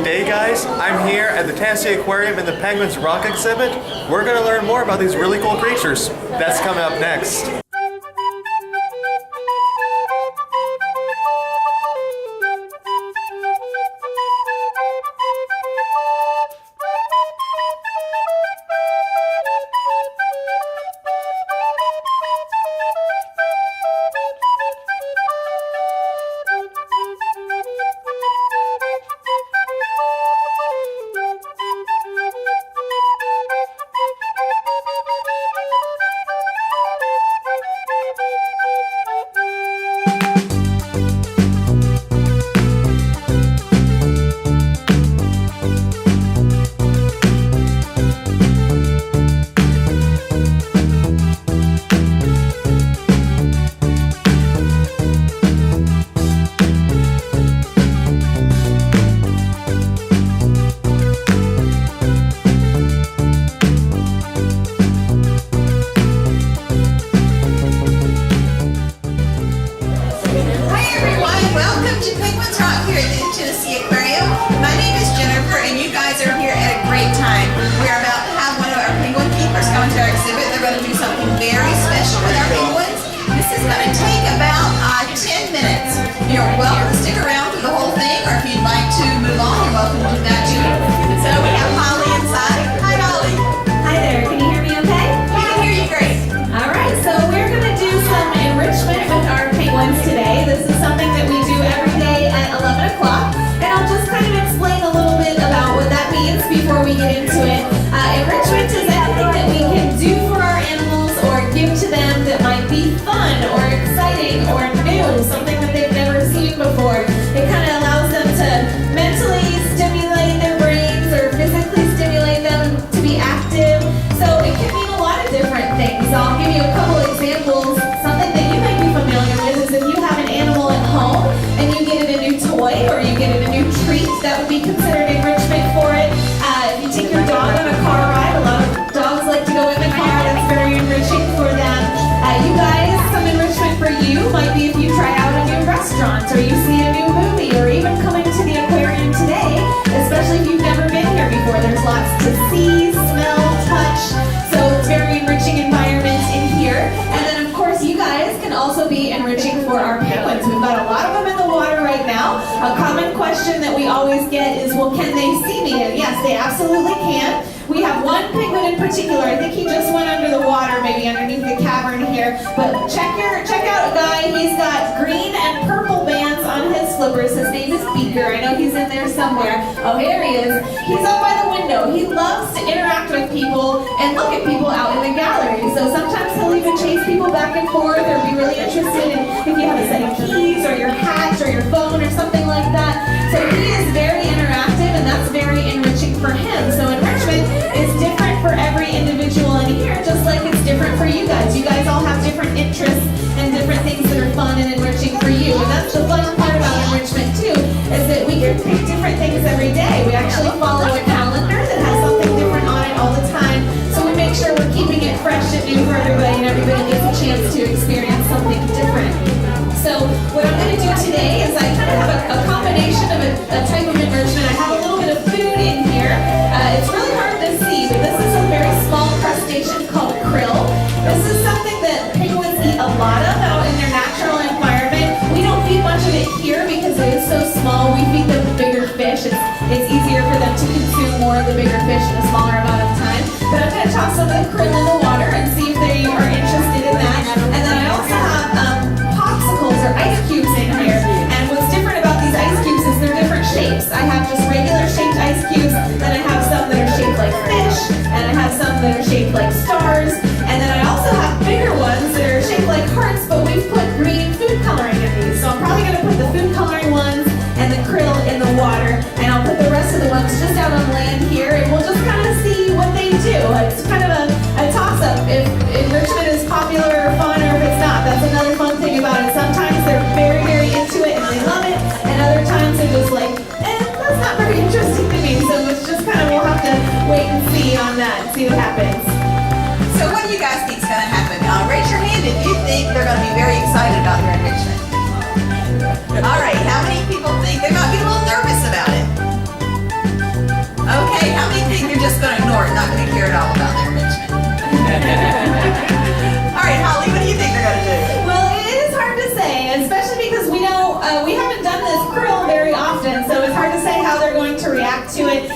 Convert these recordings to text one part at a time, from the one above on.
Today, guys, I'm here at the Tennessee Aquarium in the Penguins Rock exhibit. We're going to learn more about these really cool creatures. That's coming up next. Welcome to Penguins Rock here at the Tennessee Aquarium. My name is Jennifer and you guys are here at a great time. We are about to have one of our penguin keepers come to our exhibit. They're going to do something very special with our penguins. This is going to take about 10 minutes. You're welcome to stick around for the whole thing, or if you'd like to move on, you're welcome to do that too. So we have Holly inside. Hi Holly. Hi there, can you hear me okay? We can hear you great. Alright, so we're going to do some enrichment with our penguins today. This is something that we do every day at 11 o'clock, and I'll just kind of explain a little bit about what that means before we get into it. Enrichment is anything that we can do for our animals or give to them that might be fun or exciting or new, something that they've never seen before. It kind of allows them to mentally stimulate their brains or physically stimulate them to be active. So it can mean a lot of different things. I'll give you a couple examples. Something that you might be familiar with is if you have an animal at home and you get it a new toy or you get it a new treat, that would be considered enrichment for it. If you take your dog on a car ride, a lot of dogs like to go in the car. That's very enriching for them. You guys, some enrichment for you might be if you try out a new restaurant or you see a new movie or even coming to the aquarium today, especially if you've never been here before. There's lots to see, smell, touch, so it's very enriching environment in here. And then of course you guys can also be enriching for our penguins. We've got a lot of them in the water right now. A common question that we always get is, well, can they see me? And yes, they absolutely can. We have one penguin in particular. I think he just went under the water, maybe underneath the cavern here. But check out a guy. He's got green and purple bands on his flippers. His name is Beaker. I know he's in there somewhere. Oh, here he is. He's up by the window. He loves to interact with people and look at people out in the gallery. So sometimes he'll even chase people back and forth or be really interested in if you have a set of keys or your hat or your phone or something like that. So he is very interactive, and that's very enriching for him. So enrichment is different for every individual in here, just like it's different for you guys. You guys all have different interests and different things that are fun and enriching for you. And that's the fun part about enrichment too, is that we can pick different things every day. We actually follow a calendar that has something different on it all the time. So we make sure we're keeping it fresh and new for everybody, and everybody gets a chance to experience something different. So what I'm going to do today is I kind of have a combination of a type of enrichment. I have a little bit of food in here. It's really hard to see, but this is a very small crustacean called krill. This is something that penguins eat a lot of out in their natural environment. We don't feed much of it here because it is so small. We feed them bigger fish. It's easier for them to consume more of the bigger fish in a smaller amount of time. But I'm going to toss some of the krill in the water and see if they are interested in that. And then I also have popsicles or ice cubes in here. And what's different about these ice cubes is they're different shapes. I have just regular shaped ice cubes, then I have some that are shaped like fish, and I have some that are shaped like stars, and then I also have bigger ones that are shaped like hearts, but we've put green food coloring in these. So I'm probably going to put the food coloring ones and the krill in the water, and I'll put the rest of the ones just out on land here, and we'll just kind of see what they do. It's kind of a toss-up if enrichment is popular or fun, or if it's not. That's another fun thing about it. Sometimes they're very, very into it and they love it, and other times they're just like, that's not very interesting to me. So it's just kind of, we'll have to wait and see on that and see what happens. So what do you guys think is going to happen? Raise your hand if you think they're going to be very excited about their enrichment. All right, how many people think they might be a little nervous about it? react to it.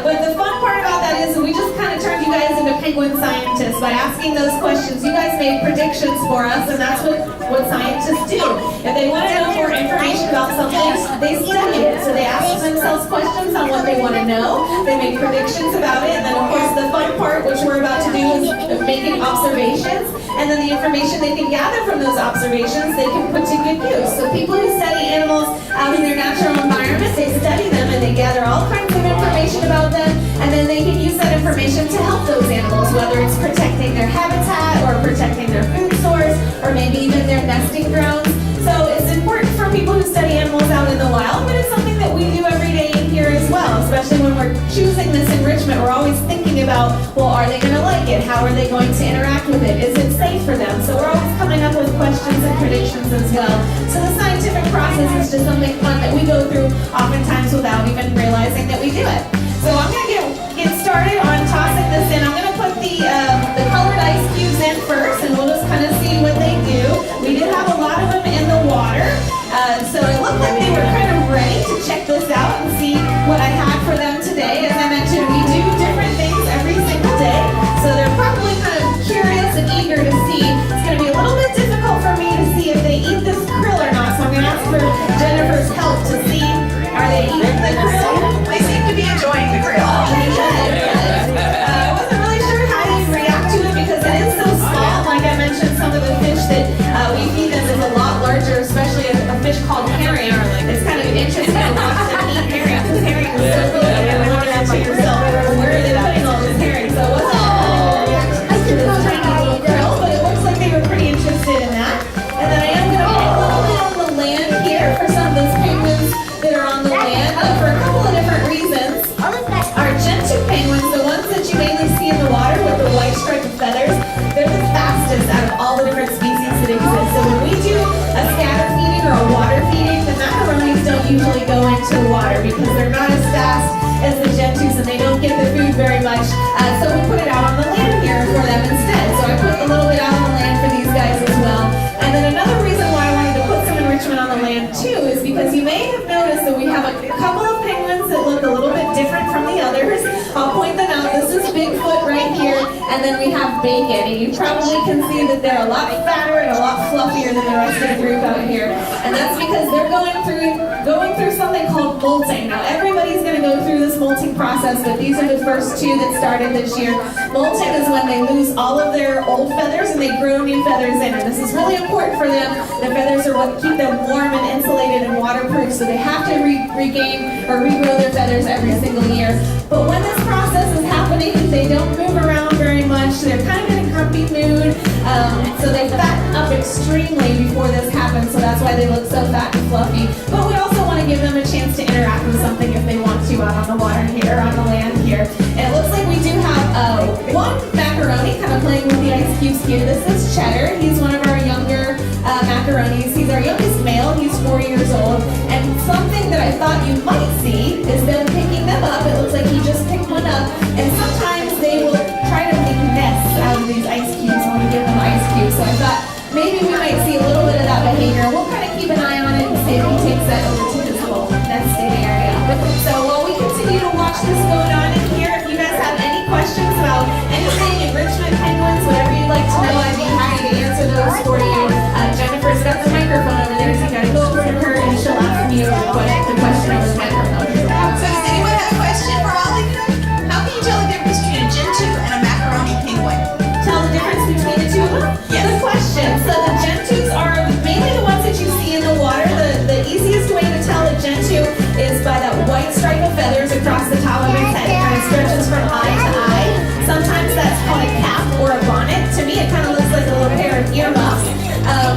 But the fun part about that is we just kind of turned you guys into penguin scientists by asking those questions. You guys made predictions for us, and that's what scientists do. If they want to know more information about something, they study it. So they ask themselves questions on what they want to know. They make predictions about it, and then of course the fun part, which we're about to do, is making observations. And then the information they can gather from those observations, they can put to good use. So people who study animals out in their natural environment, they study them and they gather all kinds of information about them, and then they can use that information to help those animals, whether it's protecting their habitat or protecting their food source or maybe even their nesting grounds. So it's important for people who study animals out in the wild, but it's something that we do every day in here as well, especially when we're choosing this enrichment. We're always thinking about, well, are they going to like it? How are they going to interact with it? Is it safe for them? So we're always coming up with questions and predictions as well. So the scientific process is just something fun that we go through oftentimes without even realizing that we do it. So I'm going to get started on tossing this in. I'm going to put the colored ice cubes in first, and we'll just kind of see what they do. We did have a lot of them in the water, so it looked like they were kind of ready to check this out and see what I had for them today. As I mentioned, we do different things every single day, so they're probably kind of curious and eager to see. It's going to be a little bit difficult for me to see if they eat this krill or not, so I'm going to ask for Jennifer's help to see, are they eating the krill? They seem to be enjoying the krill. I wasn't really sure how they'd react to it because it is so small. Like I mentioned, some of the fish that we feed them is a lot larger, especially a fish called herring. It's kind of interesting to watch them eat herring because herring is so good and you're looking at yourself, where are they putting all this herring? So it wasn't to this tiny little krill, but it looks like they were pretty interested in that. And then I am going to put a little bit on the land here for some of those penguins that are on the land for a couple of different reasons. Our gentoo penguins, the ones that you mainly see in the water with the white striped feathers, they're the fastest out of all the different species that exist. So when we do a scatter feeding or a water feeding, the macaronis don't usually go into the water because they're not as fast as the gentoos and they don't get the food very much. So we put it out on the land here for them instead. So I put a little bit out on the land for these guys as well. And then another reason why I wanted to put some enrichment on the land too is because you may have noticed that we have a couple of penguins that look a little bit different from the others. I'll point them out. This is Bigfoot right here, and then we have Bacon. And you probably can see that they're a lot fatter and a lot fluffier than the rest of the group out here. And that's because they're going through something called molting. Now everybody's going to go through this molting process, but these are the first two that started this year. Molting is when they lose all of their old feathers and they grow new feathers in, and this is really important for them. The feathers are what keep them warm and insulated and waterproof, so they have to regain or regrow their feathers every single year. But when this process is happening, they don't move around very much. They're kind of in a grumpy mood, so they fatten up extremely before this happens, so that's why they look so fat and fluffy. But we also want to give them a chance to interact with something if they want to out on the water here, on the land here. And it looks like we do have one macaroni kind of playing with the ice cubes here. This is Cheddar. He's one of our younger macaronis. He's our youngest male. He's 4 years old. And something that I thought you might see is them picking them up. It looks like he just picked one up. And sometimes they will try to make nests out of these ice cubes when we give them ice cubes. So I thought maybe we might see a little bit of that behavior. We'll kind of keep an eye on it and see if he takes that over to his little nesting area. So while we continue to watch this going on in here, if you guys have any questions about anything enrichment penguins, whatever you'd like to know, I'd be happy to answer those for you. Jennifer's got the microphone over there, so you gotta go over to her and she'll ask me the question over the microphone. So does anyone have a question for Ollie? How can you tell the difference between a gentoo and a macaroni penguin? Tell the difference between the two of them? Yes. Good question. So the gentoos are mainly the ones that you see in the water. The easiest way to tell a gentoo is by that white stripe of feathers across the top of his head. It kind of stretches from eye to eye. Sometimes that's called a cap or a bonnet. To me, it kind of looks like a little pair of earmuffs.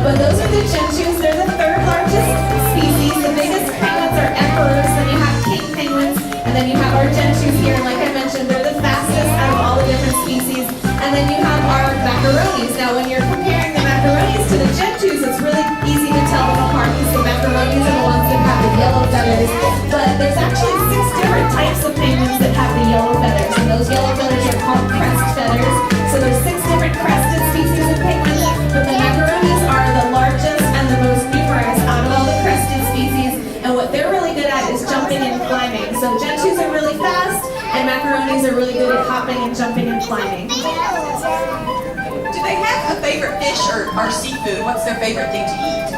But those are the gentoos. They're the third largest species. The biggest penguins are emperors. Then you have king penguins. And then you have our gentoos here. And like I mentioned, they're the fastest out of all the different species. And then you have our macaronis. Now, when you're comparing the macaronis to the gentoos, it's really easy to tell them apart because the macaronis are the ones that have the yellow feathers. But there's actually 6 different types of penguins that have the yellow feathers. And those yellow feathers are called crest feathers. So there's 6 different crested species of penguins. But the macaronis are the largest and the most numerous out of all the crested species. And what they're really good at is jumping and climbing. So gentoos are really macaronis are really good at hopping and jumping and climbing. Do they have a favorite fish or seafood? What's their favorite thing to eat?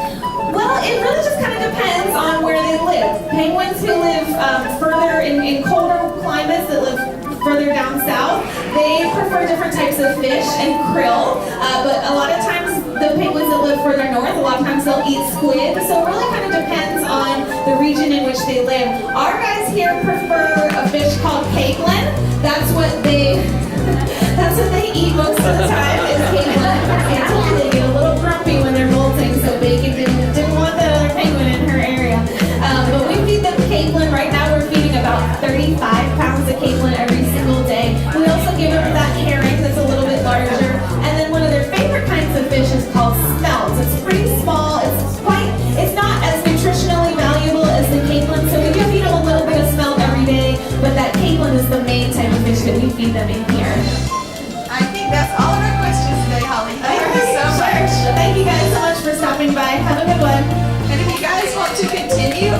Well, it really just kind of depends on where they live. Penguins who live further in colder climates, that live further down south, they prefer different types of fish and krill. But a lot of times, the penguins that live further north, a lot of times they'll eat squid. So it really kind of depends on the region in which they live. Our guys here prefer a fish called capelin. That's what they eat most of the time is capelin. They get a little grumpy when they're molting, so Bacon didn't want that other penguin in her area. But we feed them capelin. Right now we're feeding about 35 pounds of capelin every single day. We also give them that herring that's a little bit larger. And then one of their favorite kinds of fish is called smelts. It's pretty small. It's not as nutritionally valuable as the capelin, so we do feed them a little bit of smelt every day, but that capelin is the main type of fish that we feed them in here. I think that's all of our questions today, Holly. Thank you so much. Thank you guys so much for stopping by. Have a good one. And if you guys want to continue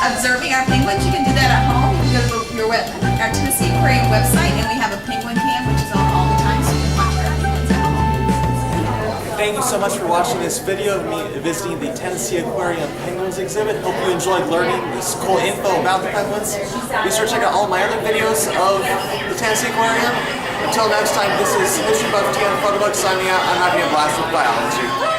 observing our penguins, you can do that at home. You can go to our Tennessee Aquarium website, and we have a penguin cam, which is on all the time, so you can watch our penguins at home. Thank you so much for watching this video of me visiting the Tennessee Aquarium Penguins exhibit. Hope you enjoyed learning this cool info about the penguins. Be sure to check out all my other videos of the Tennessee Aquarium. Until next time, this is History Buff T and Photobook signing out. I'm having a blast with biology.